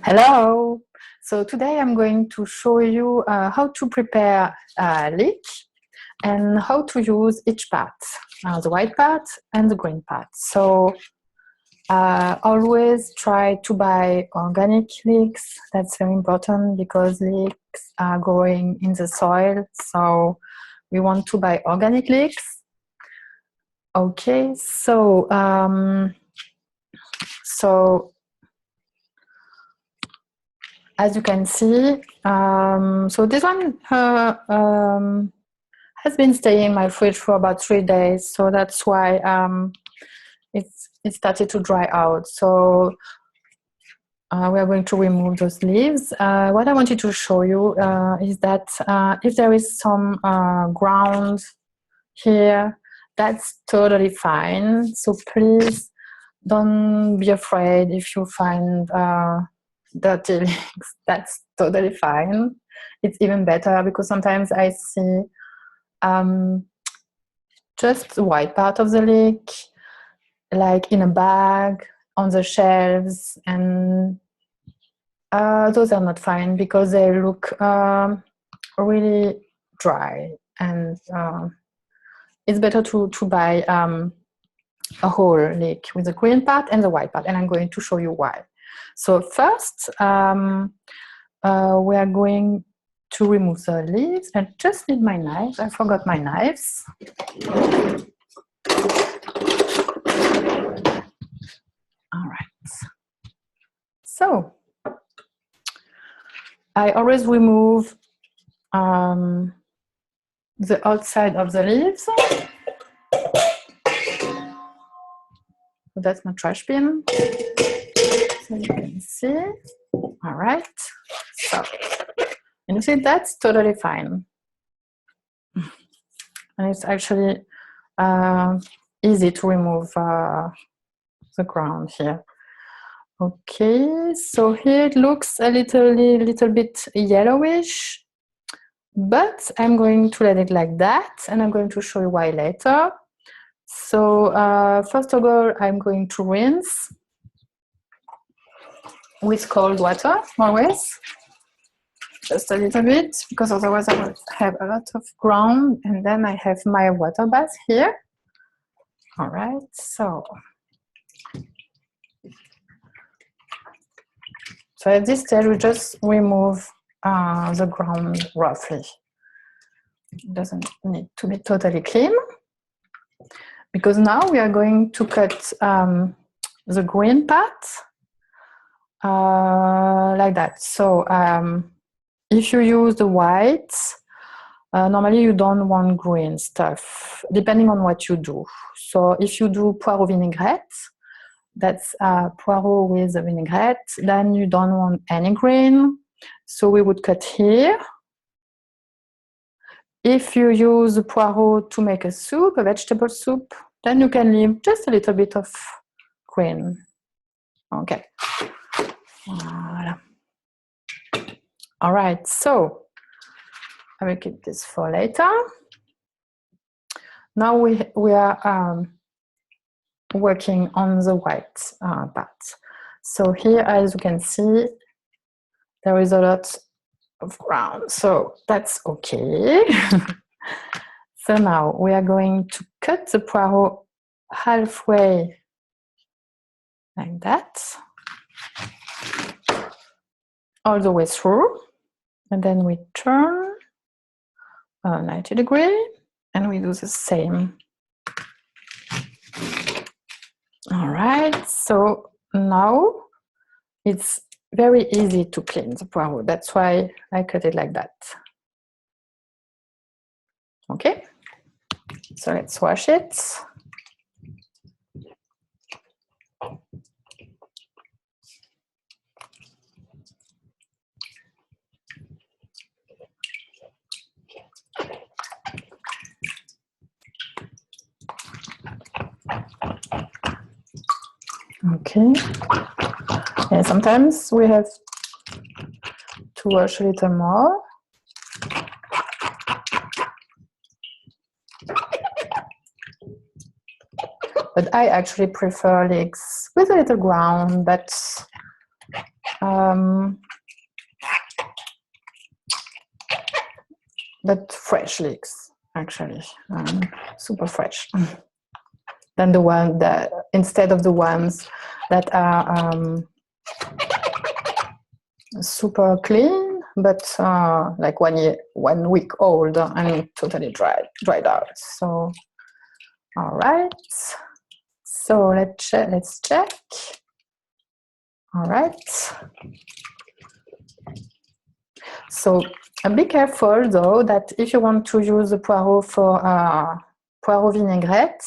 Hello! So today I'm going to show you how to prepare leek and how to use each part, the white part and the green part. So always try to buy organic leeks. That's very important because leeks are growing in the soil. So we want to buy organic leeks. Okay, so as you can see, so this one has been staying in my fridge for about 3 days, so that's why it started to dry out. So we are going to remove those leaves. What I wanted to show you is that if there is some ground here, that's totally fine. So please don't be afraid if you find dirty leeks. That's totally fine. It's even better because sometimes I see just the white part of the leek, like in a bag on the shelves, and those are not fine because they look really dry, and it's better to buy a whole leek with the green part and the white part, and I'm going to show you why. So first, we are going to remove the leaves. I just need my knives. I forgot my knives. All right. So I always remove the outside of the leaves. So that's my trash bin. So you can see. All right. So, and you see that's totally fine. And it's actually easy to remove the ground here. Okay, so here it looks a little bit yellowish, but I'm going to let it like that, and I'm going to show you why later. So first of all, I'm going to rinse with cold water, always. Just a little bit, because otherwise I will have a lot of ground, and then I have my water bath here. All right, so at this stage we just remove the ground roughly. It doesn't need to be totally clean, because now we are going to cut the green part like that. So if you use the white, normally you don't want green stuff, depending on what you do. So if you do poireau vinaigrette, that's poireau with a vinaigrette, then you don't want any green. So we would cut here. If you use the poireau to make a soup, a vegetable soup, then you can leave just a little bit of green. Okay. Voilà. All right, so I will keep this for later. Now we are working on the white part. So here, as you can see, there is a lot of ground, so that's okay. So now we are going to cut the poireau halfway like that, all the way through, and then we turn 90 degrees, and we do the same. All right, so now it's very easy to clean the poireau. That's why I cut it like that. Okay, so let's wash it. Okay, and sometimes we have to wash a little more. But I actually prefer leeks with a little ground, but but fresh leeks, actually, super fresh. Than the one that, instead of the ones that are super clean, but like 1 week old and totally dried out. So, all right. So let's check. All right. So be careful though that if you want to use the poirot for poirot vinaigrette,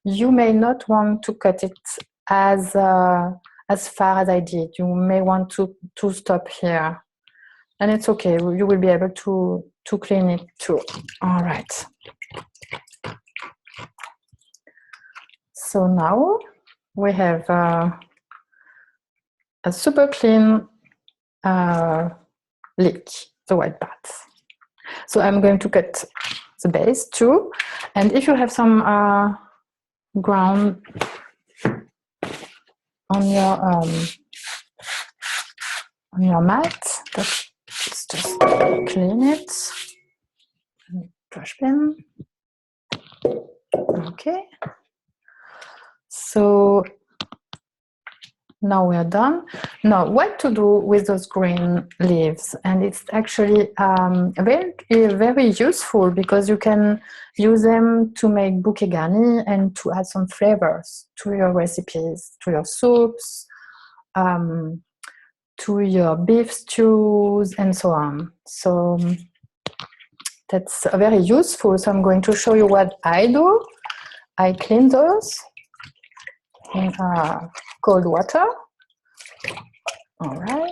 you may not want to cut it as far as I did. You may want to stop here, and it's okay. You will be able to clean it too. All right. So now we have a super clean leek, the white part. So I'm going to cut the base too, and if you have some ground on your mat, let's just clean it. Brush bin. Okay. So now we are done. Now, what to do with those green leaves? And it's actually very useful because you can use them to make bouquet garni and to add some flavors to your recipes, to your soups, to your beef stews, and so on. So that's very useful. So I'm going to show you what I do. I clean those in cold water. All right.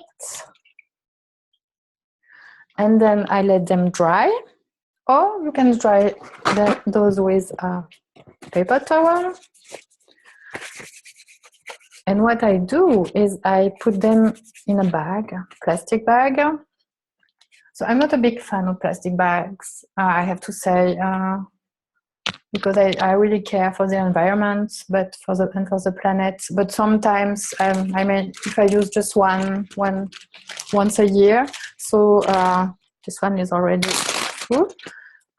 And then I let them dry, or you can dry those with a paper towel. And what I do is I put them in a bag, plastic bag. So I'm not a big fan of plastic bags, I have to say, because I really care for the environment, but for the planet. But sometimes I mean, if I use just once a year, so this one is already full.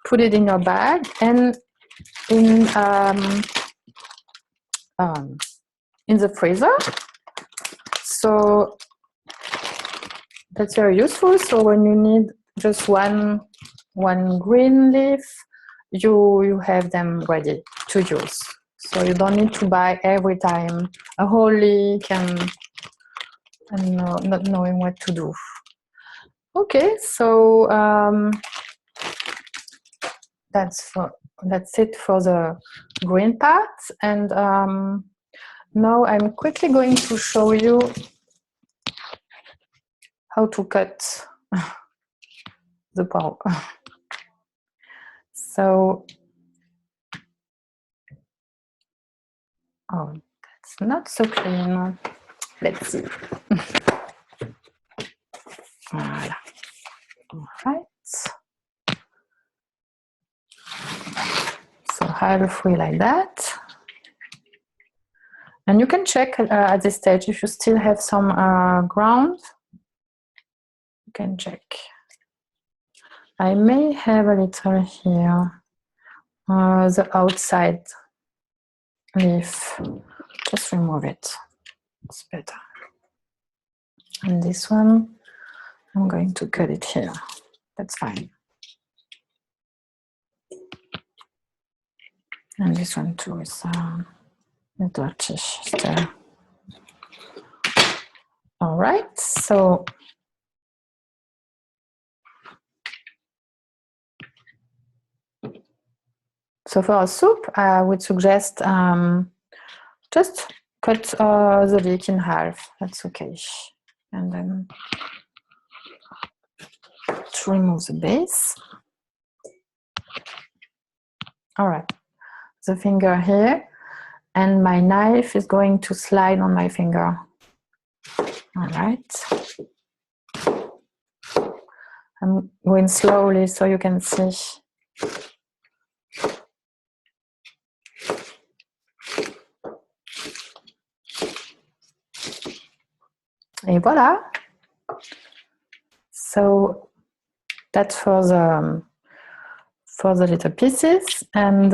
Put it in your bag and in the freezer. So that's very useful. So when you need just one green leaf, you have them ready to use. So you don't need to buy every time a whole leek and not knowing what to do. Okay, so that's it for the green part. And now I'm quickly going to show you how to cut the poirot. So, oh, that's not so clean. Let's see. Voilà. All right. So halfway like that. And you can check at this stage if you still have some ground. You can check. I may have a little here, the outside leaf. Just remove it. It's better. And this one, I'm going to cut it here. That's fine. And this one too is dirty still. All right, so for a soup, I would suggest just cut the leek in half. That's okay. And then to remove the base. All right, the finger here, and my knife is going to slide on my finger. All right. I'm going slowly so you can see. Et voilà, So that's for the little pieces. And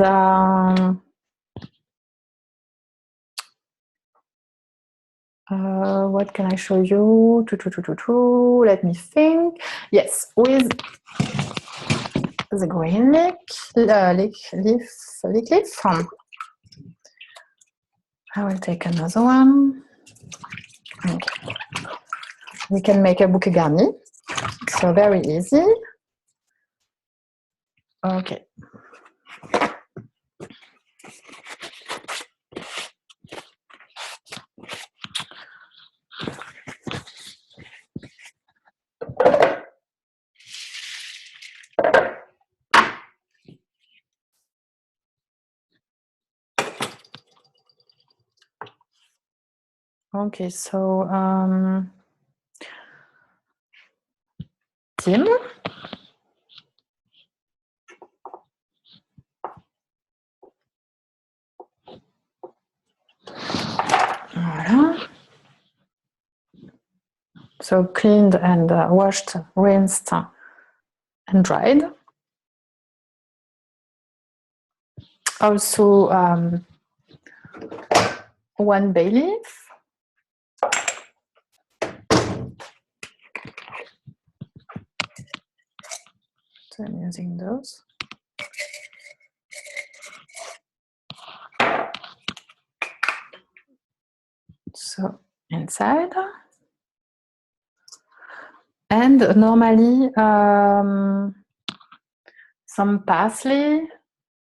what can I show you? Let me think. Yes, with the green leaf. I will take another one. Okay. We can make a bouquet garni. So very easy. Okay. Okay, so Tim. Voilà. So cleaned and washed, rinsed, and dried. Also, 1 bay leaf. So I'm using those. So inside. And normally some parsley.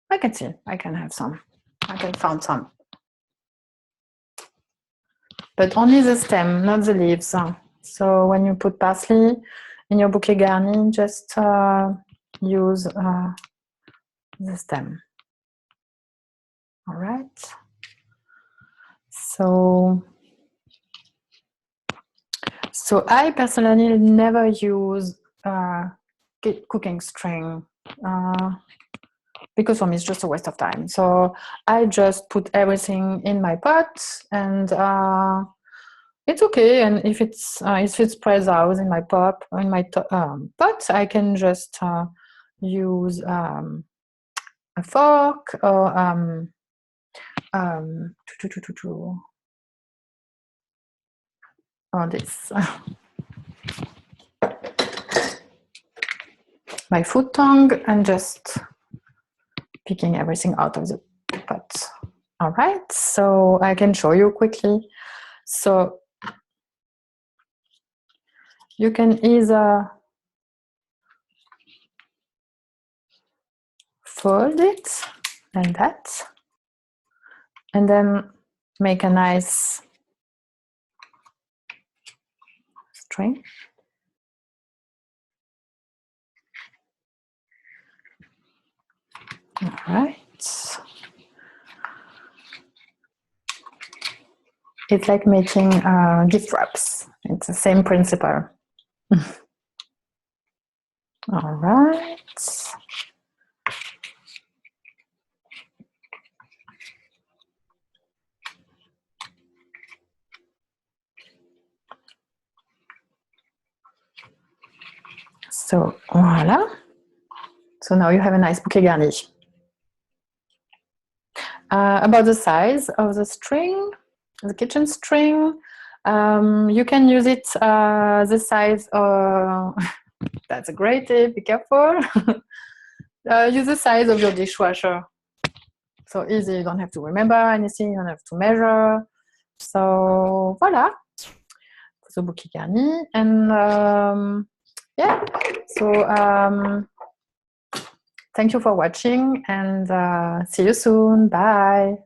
I can see, I can have some. I can find some. But only the stem, not the leaves. So when you put parsley in your bouquet garni, just use the stem. All right. So I personally never use cooking string because for me it's just a waste of time. So I just put everything in my pot, and it's okay. And if it spreads out in my pot, I can just use a fork or or this. My food tongue, and just picking everything out of the pot. All right, so I can show you quickly. So you can either fold it like that, and then make a nice string. All right. It's like making gift wraps. It's the same principle. All right. So voila. So now you have a nice bouquet garni. About the size of the string, the kitchen string, you can use it the size of, that's a great tip, be careful. Use the size of your dishwasher. So easy, you don't have to remember anything, you don't have to measure. So voila, the bouquet garni. And yeah, so thank you for watching, and see you soon. Bye.